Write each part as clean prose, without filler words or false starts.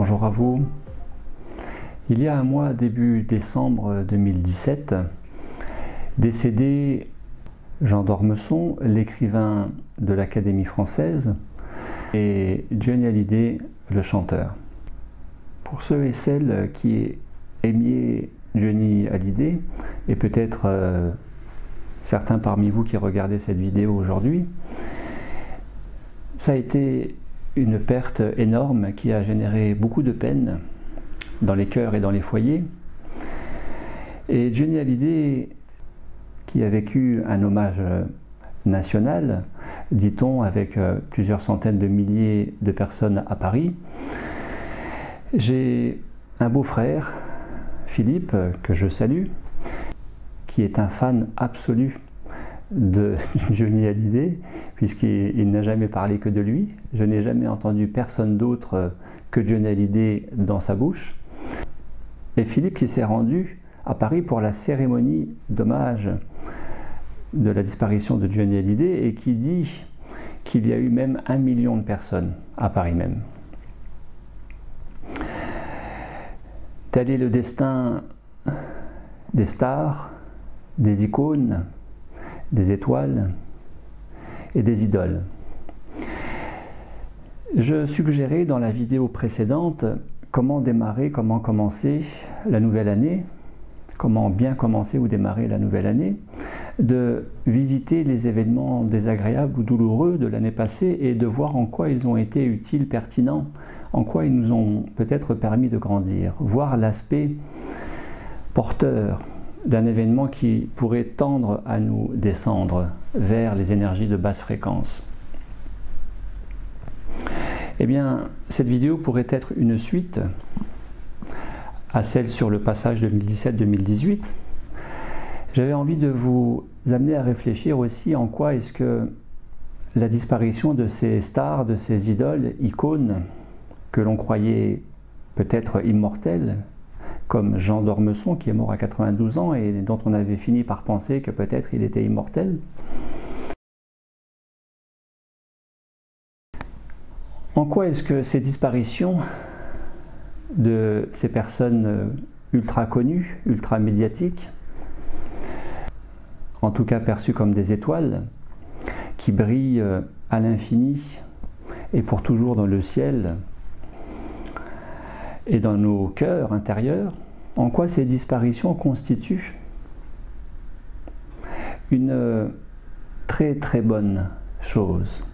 Bonjour à vous. Il y a un mois, début décembre 2017, décédé Jean d'Ormesson, l'écrivain de l'Académie française, et Johnny Hallyday, le chanteur. Pour ceux et celles qui aimiez Johnny Hallyday, et peut-être certains parmi vous qui regardez cette vidéo aujourd'hui, ça a été une perte énorme qui a généré beaucoup de peine dans les cœurs et dans les foyers. Et Johnny Hallyday, qui a vécu un hommage national, dit-on, avec plusieurs centaines de milliers de personnes à Paris. J'ai un beau-frère, Philippe, que je salue, qui est un fan absolu de Johnny Hallyday, puisqu'il n'a jamais parlé que de lui. Je n'ai jamais entendu personne d'autre que Johnny Hallyday dans sa bouche. Et Philippe qui s'est rendu à Paris pour la cérémonie d'hommage de la disparition de Johnny Hallyday et qui dit qu'il y a eu même 1 million de personnes à Paris même. Tel est le destin des stars, des icônes, des étoiles et des idoles. Je suggérais dans la vidéo précédente comment démarrer, comment commencer la nouvelle année, comment bien commencer ou démarrer la nouvelle année, de visiter les événements désagréables ou douloureux de l'année passée et de voir en quoi ils ont été utiles, pertinents, en quoi ils nous ont peut-être permis de grandir, voir l'aspect porteur d'un événement qui pourrait tendre à nous descendre vers les énergies de basse fréquence. Eh bien, cette vidéo pourrait être une suite à celle sur le passage 2017-2018. J'avais envie de vous amener à réfléchir aussi en quoi est-ce que la disparition de ces stars, de ces idoles, icônes, que l'on croyait peut-être immortelles, comme Jean d'Ormesson qui est mort à 92 ans et dont on avait fini par penser que peut-être il était immortel. En quoi est-ce que ces disparitions de ces personnes ultra connues, ultra médiatiques, en tout cas perçues comme des étoiles, qui brillent à l'infini et pour toujours dans le ciel, et dans nos cœurs intérieurs, en quoi ces disparitions constituent une très très bonne chose?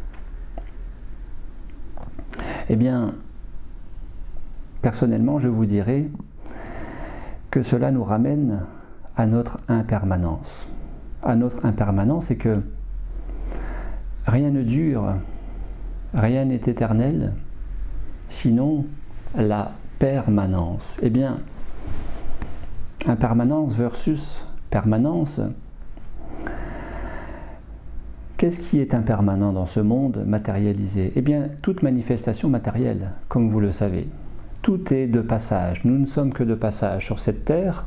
Eh bien, personnellement, je vous dirais que cela nous ramène à notre impermanence. À notre impermanence, et que rien ne dure, rien n'est éternel, sinon la permanence. Eh bien, impermanence versus permanence, qu'est-ce qui est impermanent dans ce monde matérialisé? Eh bien, toute manifestation matérielle, comme vous le savez. Tout est de passage. Nous ne sommes que de passage sur cette terre,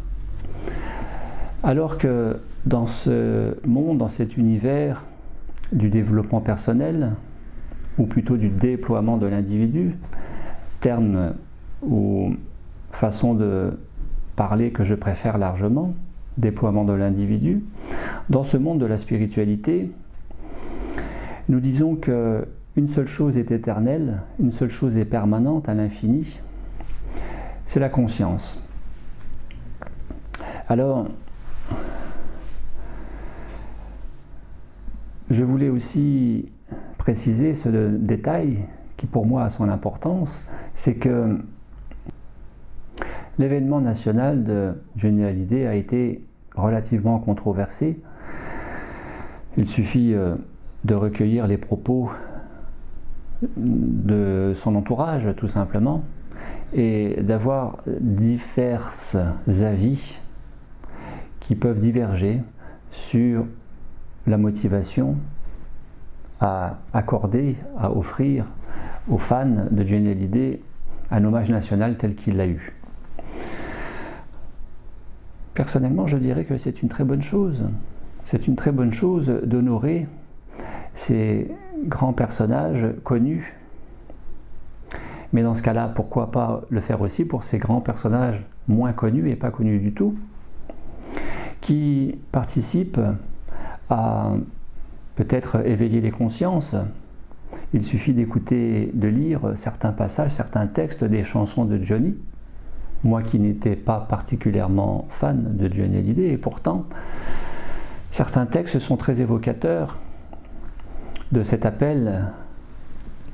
alors que dans ce monde, dans cet univers du développement personnel, ou plutôt du déploiement de l'individu, terme ou façon de parler que je préfère largement, déploiement de l'individu, dans ce monde de la spiritualité, nous disons qu'une seule chose est éternelle, une seule chose est permanente à l'infini, c'est la conscience. Alors, je voulais aussi préciser ce détail qui pour moi a son importance, c'est que l'événement national de Johnny Hallyday a été relativement controversé. Il suffit de recueillir les propos de son entourage, tout simplement, et d'avoir divers avis qui peuvent diverger sur la motivation à accorder, à offrir aux fans de Johnny Hallyday un hommage national tel qu'il l'a eu. Personnellement, je dirais que c'est une très bonne chose. C'est une très bonne chose d'honorer ces grands personnages connus, Mais dans ce cas-là, pourquoi pas le faire aussi pour ces grands personnages moins connus et pas connus du tout, qui participent à peut-être éveiller les consciences. Il suffit d'écouter, de lire certains passages, certains textes des chansons de Johnny. Moi qui n'étais pas particulièrement fan de Johnny Hallyday, et pourtant, certains textes sont très évocateurs de cet appel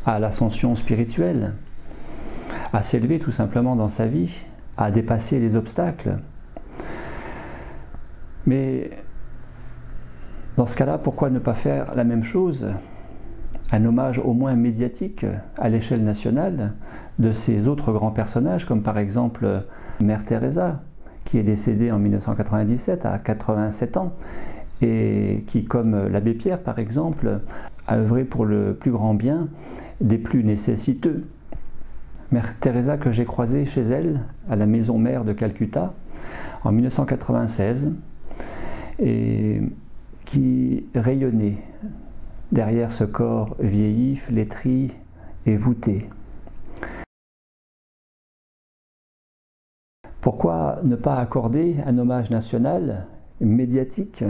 à l'ascension spirituelle, à s'élever tout simplement dans sa vie, à dépasser les obstacles. Mais dans ce cas-là, pourquoi ne pas faire la même chose, un hommage au moins médiatique à l'échelle nationale de ces autres grands personnages, comme par exemple Mère Teresa, qui est décédée en 1997 à 87 ans, et qui, comme l'abbé Pierre par exemple, a œuvré pour le plus grand bien des plus nécessiteux. Mère Teresa que j'ai croisée chez elle, à la maison mère de Calcutta, en 1996, et qui rayonnait derrière ce corps vieilli, flétri et voûté. Pourquoi ne pas accorder un hommage national, médiatique,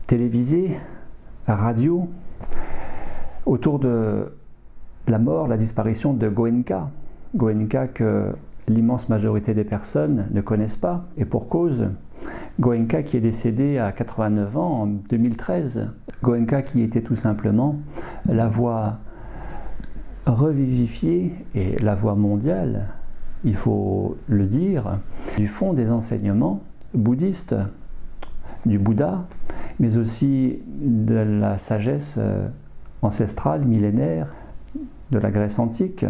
télévisé, radio, autour de la mort, la disparition de Goenka. Goenka que l'immense majorité des personnes ne connaissent pas, et pour cause. Goenka qui est décédé à 89 ans en 2013. Goenka qui était tout simplement la voix revivifiée et la voix mondiale, il faut le dire, du fond des enseignements bouddhistes, du Bouddha, mais aussi de la sagesse ancestrale, millénaire, de la Grèce antique.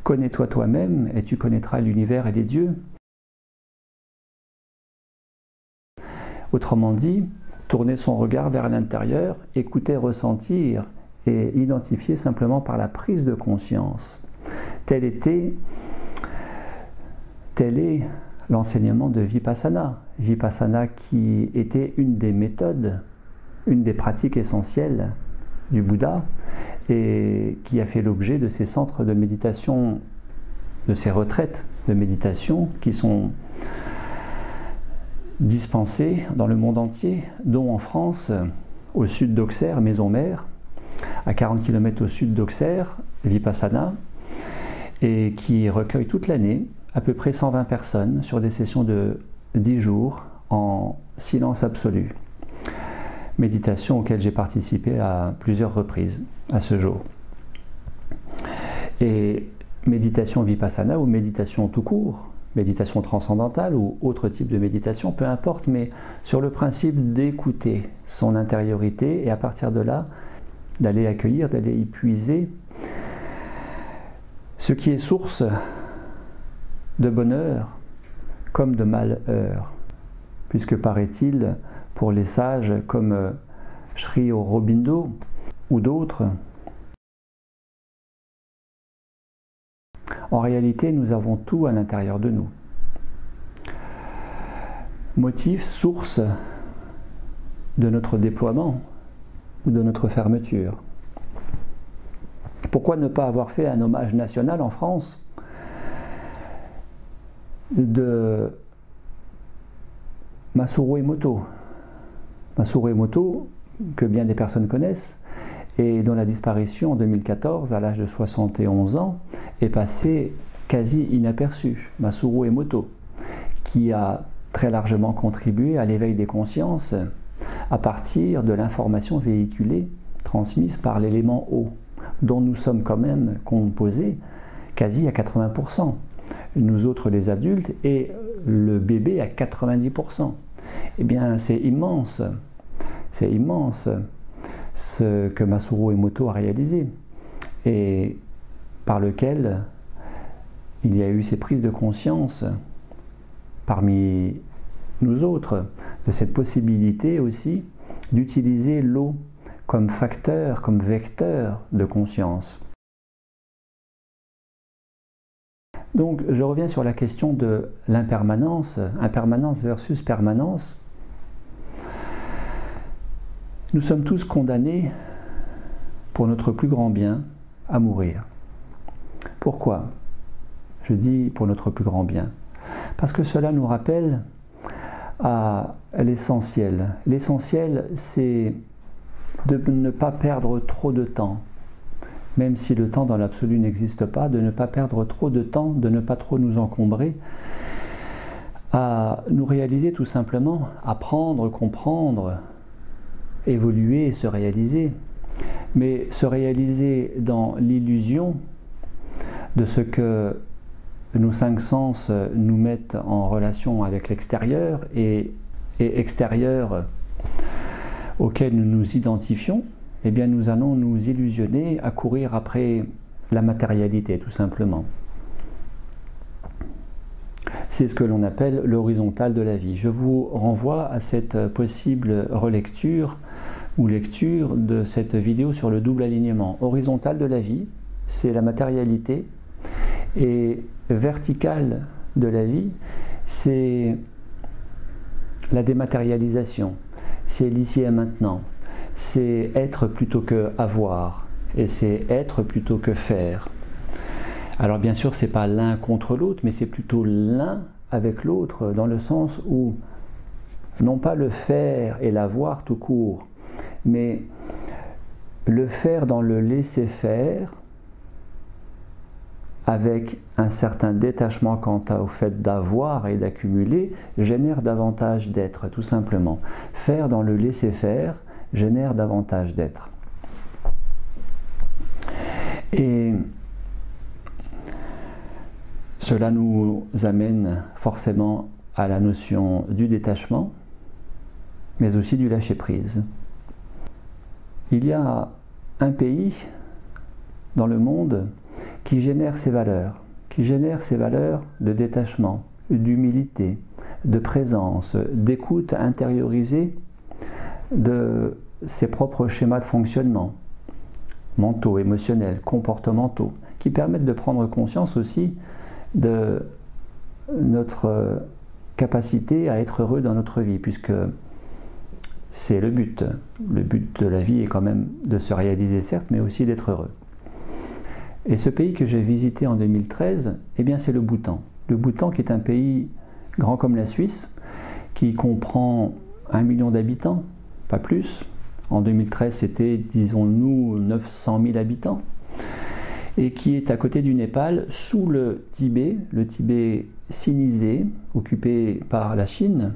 Connais-toi toi-même et tu connaîtras l'univers et les dieux. Autrement dit, tourner son regard vers l'intérieur, écouter, ressentir et identifier simplement par la prise de conscience. Tel est l'enseignement de Vipassana. Vipassana qui était une des méthodes, une des pratiques essentielles du Bouddha et qui a fait l'objet de ces centres de méditation, de ces retraites de méditation qui sont dispensées dans le monde entier, dont en France, au sud d'Auxerre, Maison Mère, à 40 km au sud d'Auxerre, Vipassana, et qui recueille toute l'année à peu près 120 personnes sur des sessions de 10 jours en silence absolu. Méditation auquel j'ai participé à plusieurs reprises à ce jour. Et méditation Vipassana ou méditation tout court, méditation transcendantale ou autre type de méditation, peu importe, mais sur le principe d'écouter son intériorité et à partir de là, d'aller accueillir, d'aller y puiser ce qui est source de bonheur comme de malheur, puisque paraît-il, pour les sages comme Sri Aurobindo ou d'autres, en réalité, nous avons tout à l'intérieur de nous. Motif, source de notre déploiement ou de notre fermeture. Pourquoi ne pas avoir fait un hommage national en France de Masaru Emoto? Masaru Emoto, que bien des personnes connaissent, et dont la disparition en 2014, à l'âge de 71 ans, est passée quasi inaperçue. Masaru Emoto, qui a très largement contribué à l'éveil des consciences à partir de l'information véhiculée, transmise par l'élément eau, dont nous sommes quand même composés quasi à 80%. Nous autres les adultes et le bébé à 90%. Eh bien, c'est immense ce que Masaru Emoto a réalisé et par lequel il y a eu ces prises de conscience parmi nous autres de cette possibilité aussi d'utiliser l'eau comme facteur, comme vecteur de conscience. Donc je reviens sur la question de l'impermanence, impermanence versus permanence. Nous sommes tous condamnés, pour notre plus grand bien, à mourir. Pourquoi? Je dis pour notre plus grand bien. Parce que cela nous rappelle à l'essentiel. L'essentiel, c'est de ne pas perdre trop de temps. Même si le temps dans l'absolu n'existe pas, de ne pas perdre trop de temps, de ne pas trop nous encombrer, à nous réaliser tout simplement, apprendre, comprendre, évoluer, se réaliser, mais se réaliser dans l'illusion de ce que nos cinq sens nous mettent en relation avec l'extérieur et extérieur auquel nous nous identifions, eh bien nous allons nous illusionner à courir après la matérialité tout simplement. C'est ce que l'on appelle l'horizontale de la vie. Je vous renvoie à cette possible relecture ou lecture de cette vidéo sur le double alignement. Horizontale de la vie, c'est la matérialité, et verticale de la vie, c'est la dématérialisation, c'est l'ici et maintenant, c'est être plutôt que avoir, et c'est être plutôt que faire. Alors bien sûr, c'est pas l'un contre l'autre, mais c'est plutôt l'un avec l'autre, dans le sens où, non pas le faire et l'avoir tout court, mais le faire dans le laisser faire, avec un certain détachement quant au fait d'avoir et d'accumuler, génère davantage d'être, tout simplement. Faire dans le laisser faire génère davantage d'être. Et cela nous amène forcément à la notion du détachement, mais aussi du lâcher-prise. Il y a un pays dans le monde qui génère ces valeurs de détachement, d'humilité, de présence, d'écoute intériorisée de ses propres schémas de fonctionnement, mentaux, émotionnels, comportementaux, qui permettent de prendre conscience aussi de notre capacité à être heureux dans notre vie, puisque c'est le but. Le but de la vie est quand même de se réaliser, certes, mais aussi d'être heureux. Et ce pays que j'ai visité en 2013, eh bien c'est le Bhoutan. Le Bhoutan qui est un pays grand comme la Suisse, qui comprend 1 million d'habitants, pas plus. En 2013, c'était, disons-nous, 900 000 habitants. Et qui est à côté du Népal, sous le Tibet sinisé, occupé par la Chine,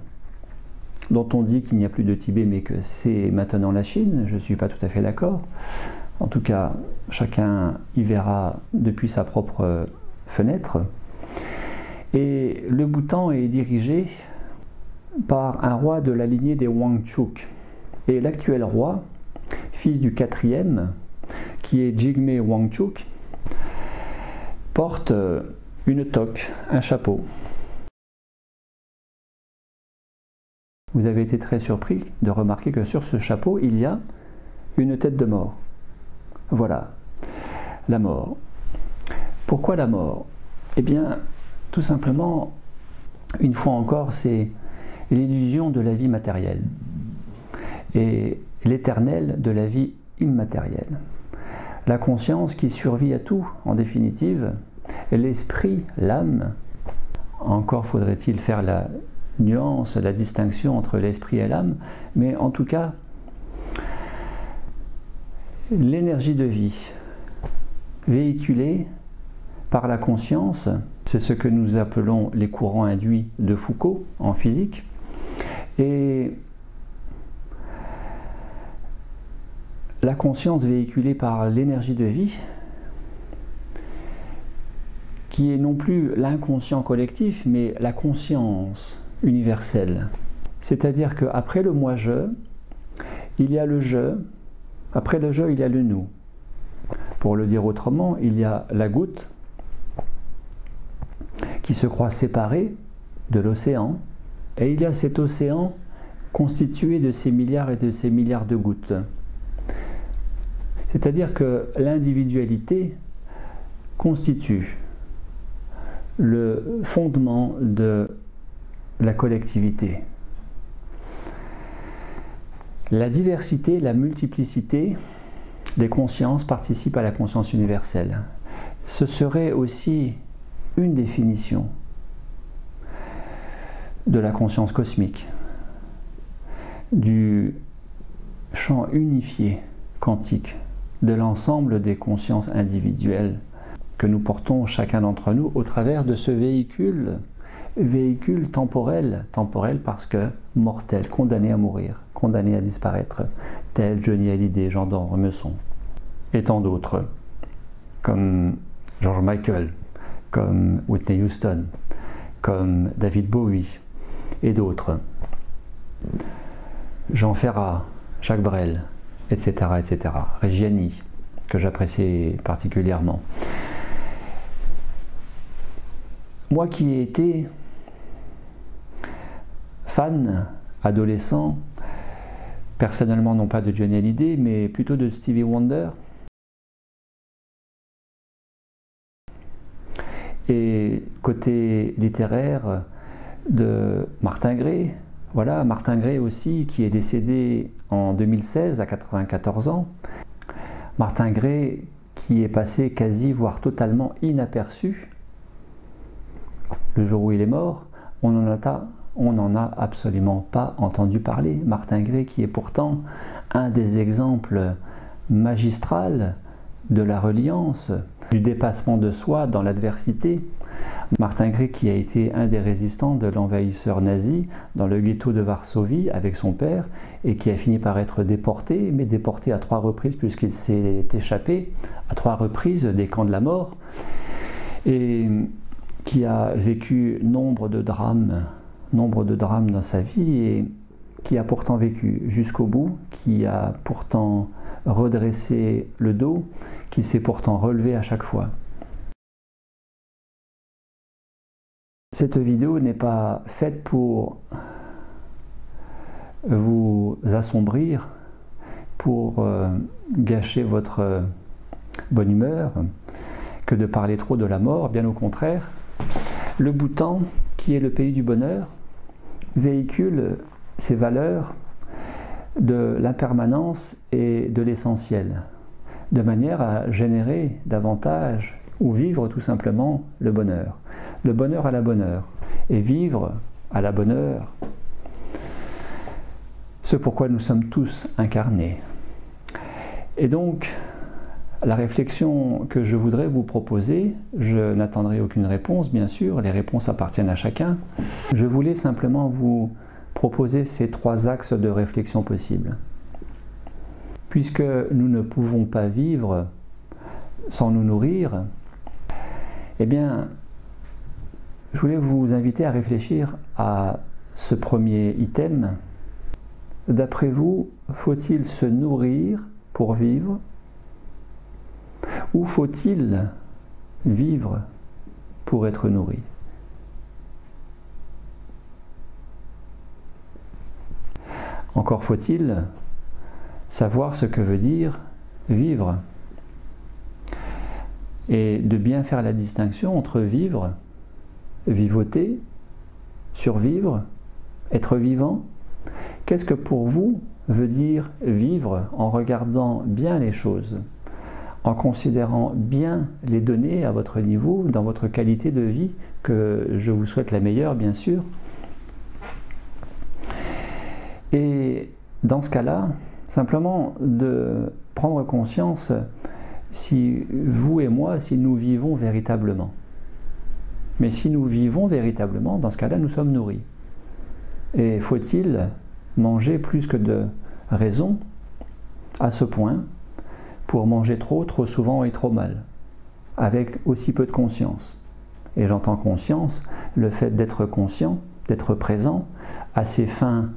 dont on dit qu'il n'y a plus de Tibet, mais que c'est maintenant la Chine. Je ne suis pas tout à fait d'accord. En tout cas, chacun y verra depuis sa propre fenêtre. Et le Bhoutan est dirigé par un roi de la lignée des Wangchuk. Et l'actuel roi, fils du 4e, qui est Jigme Wangchuk, porte une toque, un chapeau. Vous avez été très surpris de remarquer que sur ce chapeau, il y a une tête de mort. Voilà, la mort. Pourquoi la mort? Eh bien, tout simplement, une fois encore, c'est l'illusion de la vie matérielle et l'éternel de la vie immatérielle. La conscience qui survit à tout, en définitive, l'esprit, l'âme. Encore faudrait-il faire la nuance, la distinction entre l'esprit et l'âme, mais en tout cas, l'énergie de vie véhiculée par la conscience, c'est ce que nous appelons les courants induits de Foucault en physique, et la conscience véhiculée par l'énergie de vie, qui est non plus l'inconscient collectif, mais la conscience universelle. C'est-à-dire qu'après le moi-je, il y a le je, après le je, il y a le nous. Pour le dire autrement, il y a la goutte qui se croit séparée de l'océan, et il y a cet océan constitué de ces milliards et de ces milliards de gouttes. C'est-à-dire que l'individualité constitue le fondement de la collectivité. La diversité, la multiplicité des consciences participent à la conscience universelle. Ce serait aussi une définition de la conscience cosmique, du champ unifié quantique de l'ensemble des consciences individuelles que nous portons chacun d'entre nous au travers de ce véhicule temporel parce que mortel, condamné à mourir, condamné à disparaître, tel Johnny Hallyday, Jean d'Ormesson, et tant d'autres, comme George Michael, comme Whitney Houston, comme David Bowie, et d'autres, Jean Ferrat, Jacques Brel, etc., etc., Reggiani, que j'apprécie particulièrement. Moi qui ai été fan, adolescent, personnellement non pas de Johnny Hallyday, mais plutôt de Stevie Wonder, et côté littéraire de Martin Gray, voilà, Martin Gray aussi, qui est décédé en 2016 à 94 ans. Martin Gray qui est passé quasi, voire totalement inaperçu. Le jour où il est mort, on n'en a absolument pas entendu parler. Martin Gray qui est pourtant un des exemples magistraux de la reliance, du dépassement de soi dans l'adversité. Martin Gray qui a été un des résistants de l'envahisseur nazi dans le ghetto de Varsovie avec son père et qui a fini par être déporté, mais déporté à 3 reprises puisqu'il s'est échappé à 3 reprises des camps de la mort et qui a vécu nombre de drames dans sa vie et qui a pourtant vécu jusqu'au bout, qui a pourtant redressé le dos, qui s'est pourtant relevé à chaque fois. Cette vidéo n'est pas faite pour vous assombrir, pour gâcher votre bonne humeur, que de parler trop de la mort, bien au contraire. Le Bhoutan, qui est le pays du bonheur, véhicule ces valeurs de l'impermanence et de l'essentiel, de manière à générer davantage ou vivre tout simplement le bonheur à la bonne heure, et vivre à la bonne heure ce pourquoi nous sommes tous incarnés. Et donc, la réflexion que je voudrais vous proposer, je n'attendrai aucune réponse, bien sûr, les réponses appartiennent à chacun. Je voulais simplement vous proposer ces 3 axes de réflexion possibles. Puisque nous ne pouvons pas vivre sans nous nourrir, eh bien, je voulais vous inviter à réfléchir à ce premier item. D'après vous, faut-il se nourrir pour vivre? Ou faut-il vivre pour être nourri? Encore faut-il savoir ce que veut dire vivre et de bien faire la distinction entre vivre, vivoter, survivre, être vivant. Qu'est-ce que pour vous veut dire vivre en regardant bien les choses, en considérant bien les données à votre niveau, dans votre qualité de vie, que je vous souhaite la meilleure bien sûr. Et dans ce cas-là, simplement de prendre conscience si vous et moi, si nous vivons véritablement. Mais si nous vivons véritablement, dans ce cas-là, nous sommes nourris. Et faut-il manger plus que de raison à ce point pour manger trop souvent et trop mal, avec aussi peu de conscience? Et j'entends conscience, le fait d'être conscient, d'être présent à ces fins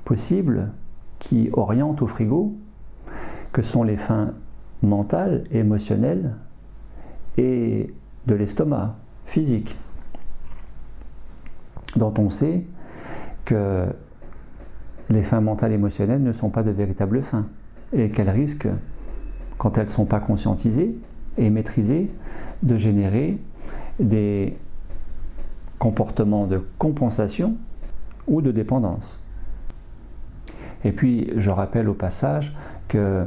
possibles qui orientent au frigo, que sont les fins mentales, émotionnelles et de l'estomac, physique, dont on sait que les fins mentales et émotionnelles ne sont pas de véritables fins et qu'elles risquent, quand elles ne sont pas conscientisées et maîtrisées, de générer des comportements de compensation ou de dépendance. Et puis, je rappelle au passage que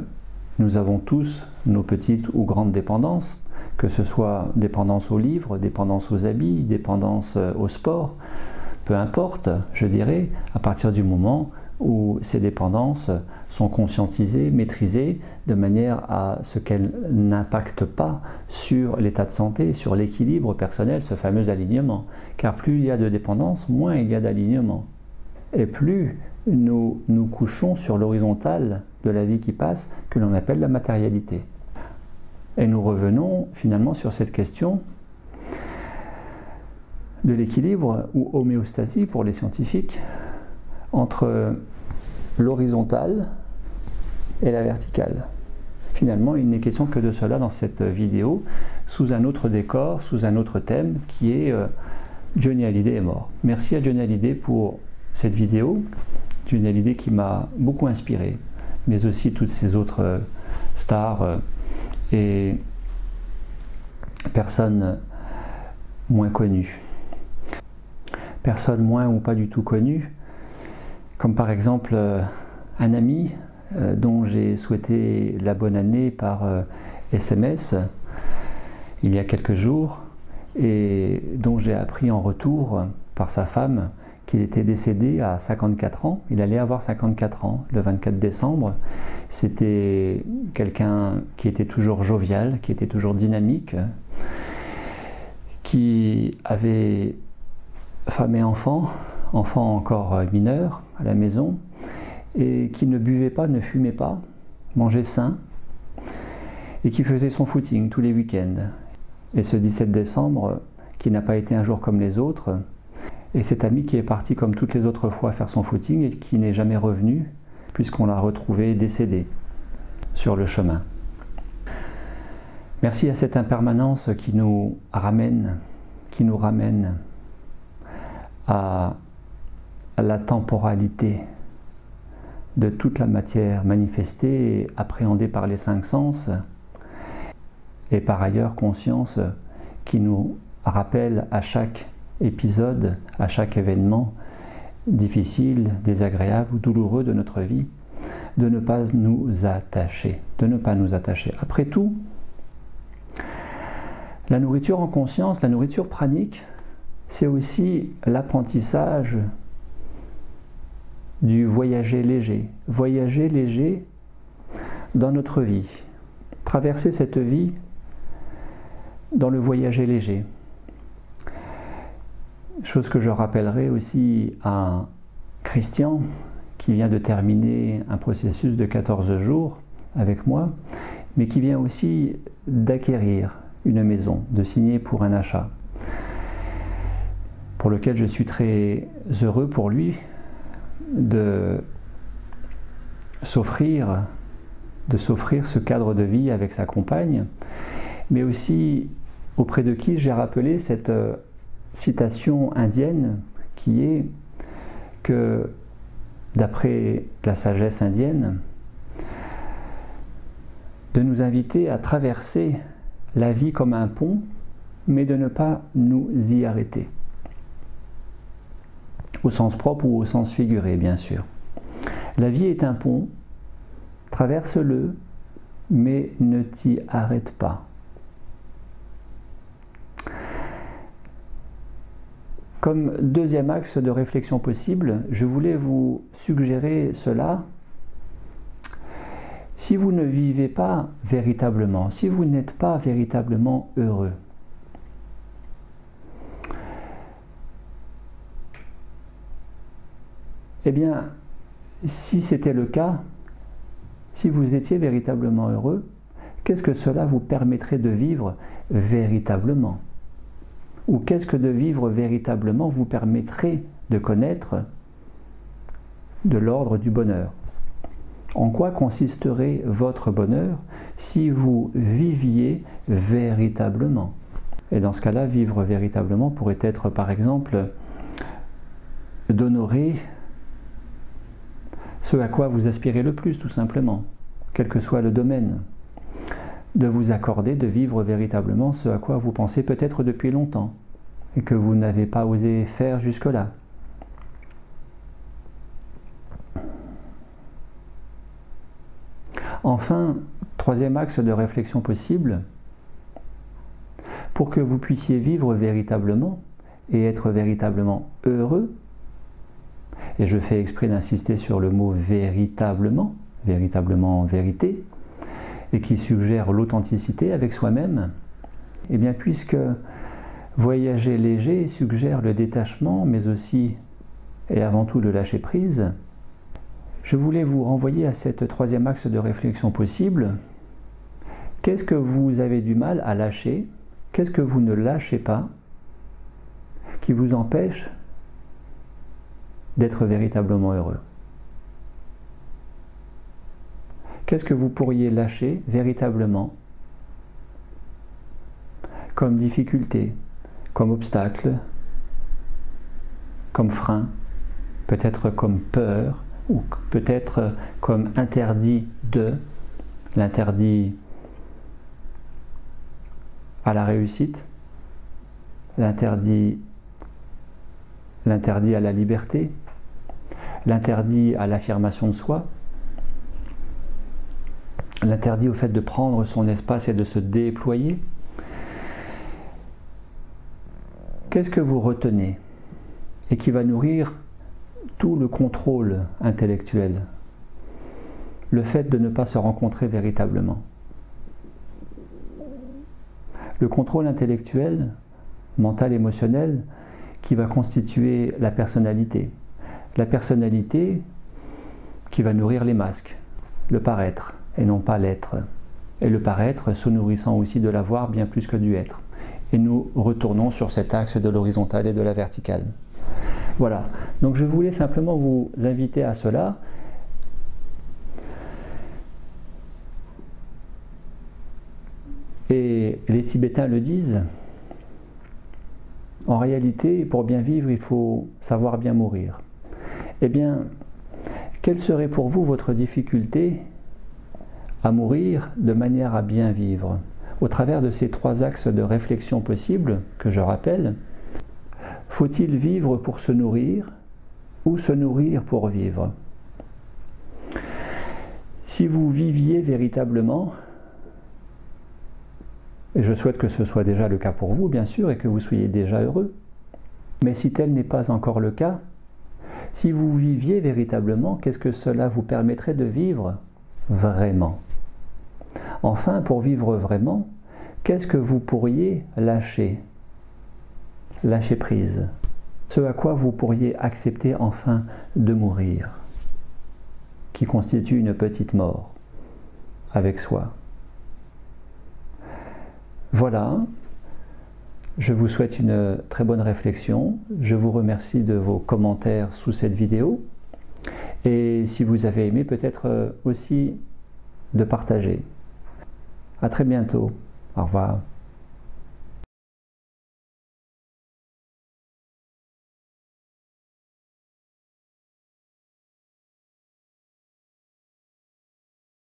Nous avons tous nos petites ou grandes dépendances, que ce soit dépendance aux livres, dépendance aux habits, dépendance au sport, peu importe, je dirais, à partir du moment où ces dépendances sont conscientisées, maîtrisées, de manière à ce qu'elles n'impactent pas sur l'état de santé, sur l'équilibre personnel, ce fameux alignement. Car plus il y a de dépendance, moins il y a d'alignement. Et plus nous nous couchons sur l'horizontale de la vie qui passe, que l'on appelle la matérialité. Et nous revenons finalement sur cette question de l'équilibre, ou homéostasie pour les scientifiques, entre l'horizontale et la verticale. Finalement, il n'est question que de cela dans cette vidéo, sous un autre décor, sous un autre thème, qui est Johnny Hallyday est mort. Merci à Johnny Hallyday pour cette vidéo, Johnny Hallyday qui m'a beaucoup inspiré, mais aussi toutes ces autres stars et personnes moins connues. Personnes moins ou pas du tout connues, comme par exemple un ami dont j'ai souhaité la bonne année par SMS il y a quelques jours et dont j'ai appris en retour par sa femme qu'il était décédé à 54 ans. Il allait avoir 54 ans le 24 décembre. C'était quelqu'un qui était toujours jovial, qui était toujours dynamique, qui avait femme et enfant encore mineur à la maison, et qui ne buvait pas, ne fumait pas, mangeait sain, et qui faisait son footing tous les week-ends. Et ce 17 décembre, qui n'a pas été un jour comme les autres, et cet ami qui est parti comme toutes les autres fois faire son footing et qui n'est jamais revenu, puisqu'on l'a retrouvé décédé sur le chemin. Merci à cette impermanence qui nous ramène à la temporalité de toute la matière manifestée et appréhendée par les cinq sens, et par ailleurs conscience qui nous rappelle à chaque épisode, à chaque événement difficile, désagréable ou douloureux de notre vie, de ne pas nous attacher, Après tout, la nourriture en conscience, la nourriture pranique, c'est aussi l'apprentissage du voyager léger dans notre vie, traverser cette vie dans le voyager léger. Chose que je rappellerai aussi à Christian, qui vient de terminer un processus de 14 jours avec moi, mais qui vient aussi d'acquérir une maison, de signer pour un achat, pour lequel je suis très heureux pour lui de s'offrir ce cadre de vie avec sa compagne, mais aussi auprès de qui j'ai rappelé cette citation indienne qui est que, d'après la sagesse indienne, de nous inviter à traverser la vie comme un pont, mais de ne pas nous y arrêter. Au sens propre ou au sens figuré, bien sûr. La vie est un pont, traverse-le, mais ne t'y arrête pas. Comme deuxième axe de réflexion possible, je voulais vous suggérer cela. Si vous ne vivez pas véritablement, si vous n'êtes pas véritablement heureux, eh bien, si c'était le cas, si vous étiez véritablement heureux, qu'est-ce que cela vous permettrait de vivre véritablement? Ou qu'est-ce que de vivre véritablement vous permettrait de connaître de l'ordre du bonheur? En quoi consisterait votre bonheur si vous viviez véritablement? Et dans ce cas-là, vivre véritablement pourrait être par exemple d'honorer ce à quoi vous aspirez le plus, tout simplement, quel que soit le domaine, de vous accorder de vivre véritablement ce à quoi vous pensez peut-être depuis longtemps et que vous n'avez pas osé faire jusque-là. Enfin, troisième axe de réflexion possible, pour que vous puissiez vivre véritablement et être véritablement heureux, et je fais exprès d'insister sur le mot véritablement, véritablement vérité, et qui suggère l'authenticité avec soi-même, et bien puisque voyager léger suggère le détachement, mais aussi et avant tout le lâcher prise, je voulais vous renvoyer à cette troisième axe de réflexion possible. Qu'est-ce que vous avez du mal à lâcher? Qu'est-ce que vous ne lâchez pas qui vous empêche d'être véritablement heureux? Qu'est-ce que vous pourriez lâcher véritablement comme difficulté, comme obstacle, comme frein, peut-être comme peur, ou peut-être comme interdit de, l'interdit à la réussite, l'interdit à la liberté, l'interdit à l'affirmation de soi, l'interdit au fait de prendre son espace et de se déployer. Qu'est-ce que vous retenez et qui va nourrir tout le contrôle intellectuel? Le fait de ne pas se rencontrer véritablement. Le contrôle intellectuel, mental, émotionnel, qui va constituer la personnalité. La personnalité qui va nourrir les masques, le paraître et non pas l'être. Et le paraître se nourrissant aussi de l'avoir bien plus que du être. Et nous retournons sur cet axe de l'horizontale et de la verticale. Voilà, donc je voulais simplement vous inviter à cela. Et les Tibétains le disent, en réalité, pour bien vivre, il faut savoir bien mourir. Eh bien, quelle serait pour vous votre difficulté à mourir de manière à bien vivre? Au travers de ces trois axes de réflexion possibles, que je rappelle, faut-il vivre pour se nourrir ou se nourrir pour vivre? Si vous viviez véritablement, et je souhaite que ce soit déjà le cas pour vous, bien sûr, et que vous soyez déjà heureux, mais si tel n'est pas encore le cas, si vous viviez véritablement, qu'est-ce que cela vous permettrait de vivre vraiment? Enfin, pour vivre vraiment, qu'est-ce que vous pourriez lâcher? Lâcher prise. Ce à quoi vous pourriez accepter enfin de mourir, qui constitue une petite mort avec soi. Voilà, je vous souhaite une très bonne réflexion. Je vous remercie de vos commentaires sous cette vidéo. Et si vous avez aimé, peut-être aussi de partager. À très bientôt. Au revoir.